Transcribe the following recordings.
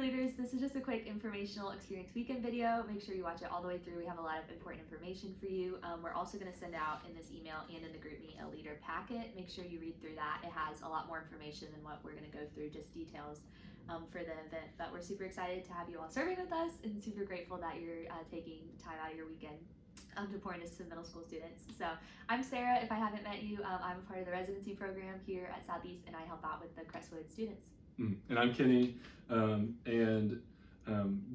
leaders, this is just a quick informational experience weekend video. Make sure you watch it all the way through. We have a lot of important information for you. We're also going to send out in this email and in the group meet a leader packet. Make sure you read through that. It has a lot more information than what we're going to go through, just details for the event. But we're super excited to have you all serving with us and super grateful that you're taking time out of your weekend to pour into some middle school students. So I'm Sarah. If I haven't met you, I'm a part of the residency program here at Southeast, and I help out with the Crestwood students. And I'm Kenny, the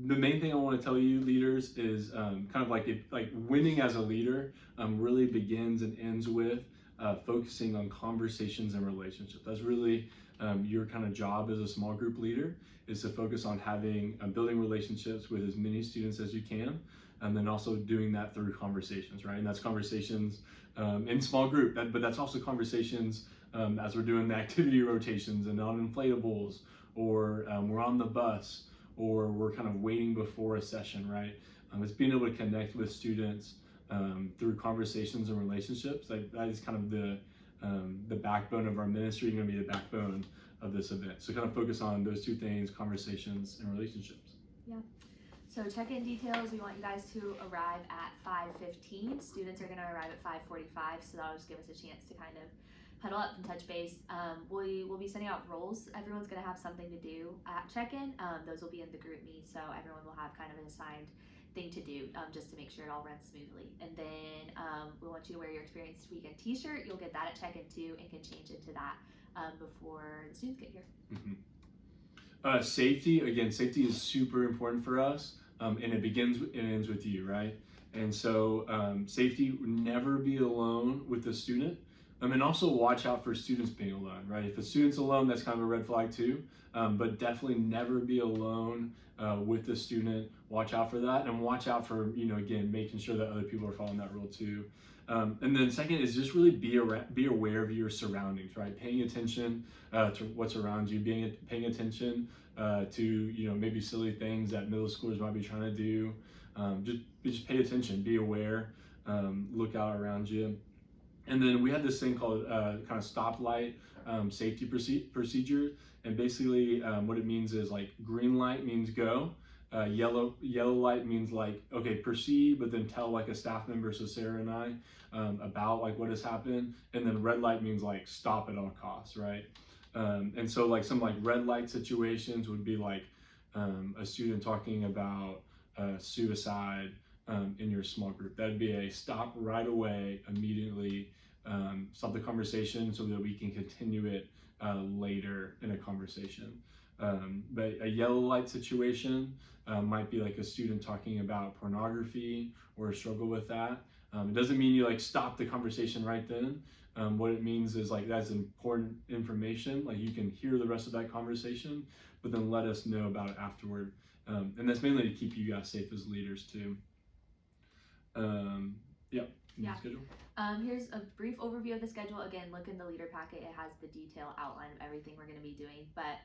main thing I want to tell you, leaders, is kind of like winning as a leader really begins and ends with focusing on conversations and relationships. That's really your kind of job as a small group leader, is to focus on having building relationships with as many students as you can, and then also doing that through conversations, right? And that's conversations in small group, but that's also conversations as we're doing the activity rotations and on inflatables, or we're on the bus, or we're kind of waiting before a session, right? It's being able to connect with students through conversations and relationships. That is kind of the backbone of our ministry, going to be the backbone of this event. So kind of focus on those two things: conversations and relationships. Yeah. So check-in details, we want you guys to arrive at 5:15. Students are going to arrive at 5:45, so that'll just give us a chance to kind of huddle up and touch base. We will be sending out roles. Everyone's going to have something to do at check-in. Those will be in the group meet, so everyone will have kind of an assigned thing to do just to make sure it all runs smoothly. And then we want you to wear your Experience Weekend t-shirt. You'll get that at check-in too, and can change into that before the students get here. Mm-hmm. Safety is super important for us, and it begins and ends with you, right? And so safety, never be alone with the student. And also watch out for students being alone, right? If a student's alone, that's kind of a red flag too, but definitely never be alone with the student. Watch out for that, and watch out for, again, making sure that other people are following that rule too. And then second is just really be aware of your surroundings, right? Paying attention to what's around you, paying attention to, maybe silly things that middle schoolers might be trying to do. Just pay attention, be aware, look out around you. And then we had this thing called kind of stoplight safety procedure. And basically what it means is, like, green light means go. Yellow light means like, okay, proceed, but then tell like a staff member, so Sarah and I, about like what has happened. And then red light means like stop at all costs, right? And so like some like red light situations would be like a student talking about suicide in your small group. That'd be a stop right away, immediately, stop the conversation so that we can continue it later in a conversation. But a yellow light situation might be like a student talking about pornography or a struggle with that. It doesn't mean you like stop the conversation right then. What it means is like that's important information. Like you can hear the rest of that conversation, but then let us know about it afterward. And that's mainly to keep you guys safe as leaders too. Yeah. Schedule. Here's a brief overview of the schedule. Again, look in the leader packet. It has the detailed outline of everything we're going to be doing. But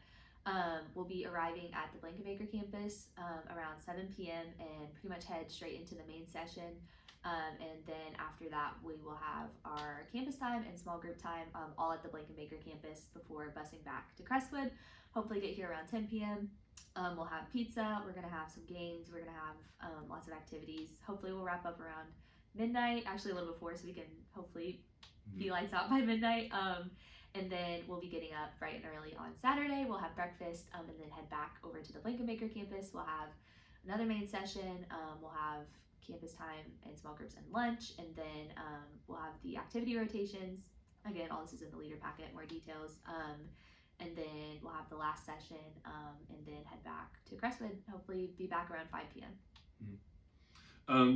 we'll be arriving at the Blankenbaker campus around 7 p.m. and pretty much head straight into the main session. And then after that, we will have our campus time and small group time all at the Blankenbaker campus before busing back to Crestwood. Hopefully get here around 10 p.m. We'll have pizza. We're going to have some games. We're going to have lots of activities. Hopefully we'll wrap up around midnight, actually a little before, so we can hopefully be lights out by midnight. And then we'll be getting up bright and early on Saturday. We'll have breakfast and then head back over to the Blankenbaker campus. We'll have another main session. We'll have campus time and small groups and lunch. And then we'll have the activity rotations. Again, all this is in the leader packet, more details. And then we'll have the last session and then head back to Crestwood. Hopefully be back around 5 p.m.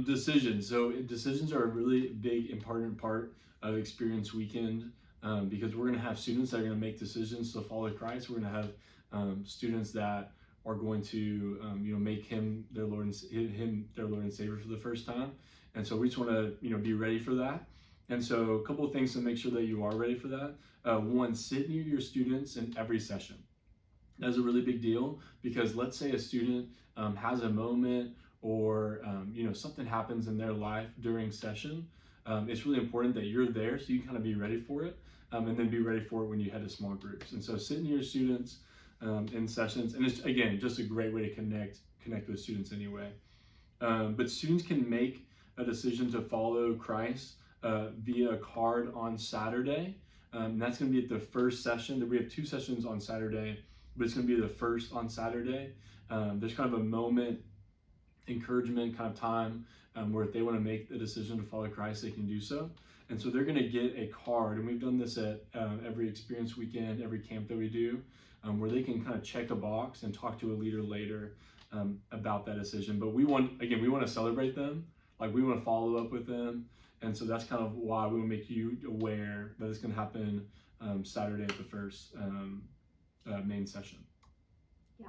Decisions. So decisions are a really big, important part of Experience Weekend. Because we're going to have students that are going to make decisions to follow Christ. We're going to have students that are going to, make him their Lord and Savior for the first time. And so we just want to, be ready for that. And so a couple of things to make sure that you are ready for that. One, sit near your students in every session. That's a really big deal, because let's say a student has a moment or, something happens in their life during session. It's really important that you're there so you can kind of be ready for it, and then be ready for it when you head to small groups. And so sit near your students, in sessions, and it's again just a great way to connect with students anyway. But students can make a decision to follow Christ via a card on Saturday. And that's going to be at the first session. We have 2 sessions on Saturday, but it's going to be the first on Saturday. There's kind of a moment, encouragement kind of time where if they want to make the decision to follow Christ, they can do so. And so they're going to get a card, and we've done this at every experience weekend, every camp that we do, where they can kind of check a box and talk to a leader later about that decision. But we want to celebrate them, like we want to follow up with them, and so that's kind of why we want to make you aware that it's going to happen Saturday at the first main session. Yeah.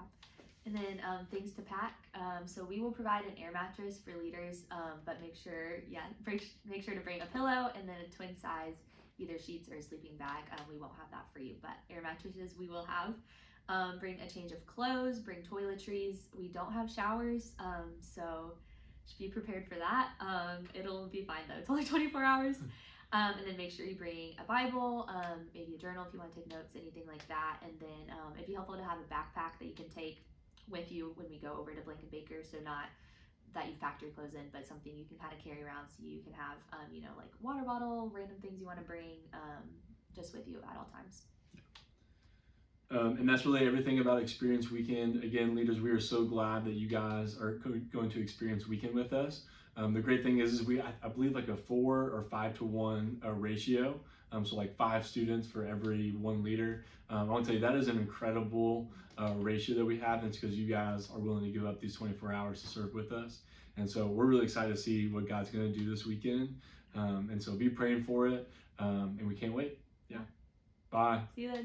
And then things to pack. So we will provide an air mattress for leaders, but make sure to bring a pillow and then a twin size, either sheets or a sleeping bag. We won't have that for you, but air mattresses we will have. Bring a change of clothes, bring toiletries. We don't have showers, so just be prepared for that. It'll be fine though. It's only 24 hours. And then make sure you bring a Bible, maybe a journal if you want to take notes, anything like that. And then it'd be helpful to have a backpack that you can take with you when we go over to Blankenbaker, so not that you packed your clothes in, but something you can kind of carry around, so you can have like water bottle, random things you want to bring just with you at all times. And that's really everything about Experience Weekend. Again, leaders, we are so glad that you guys are going to Experience Weekend with us. The great thing is we, I believe, like a 4 or 5 to 1 ratio. So like 5 students for every 1 leader. I want to tell you that is an incredible ratio that we have, and it's because you guys are willing to give up these 24 hours to serve with us. And so we're really excited to see what God's going to do this weekend. And so be praying for it, and we can't wait. Yeah. Bye. See you then.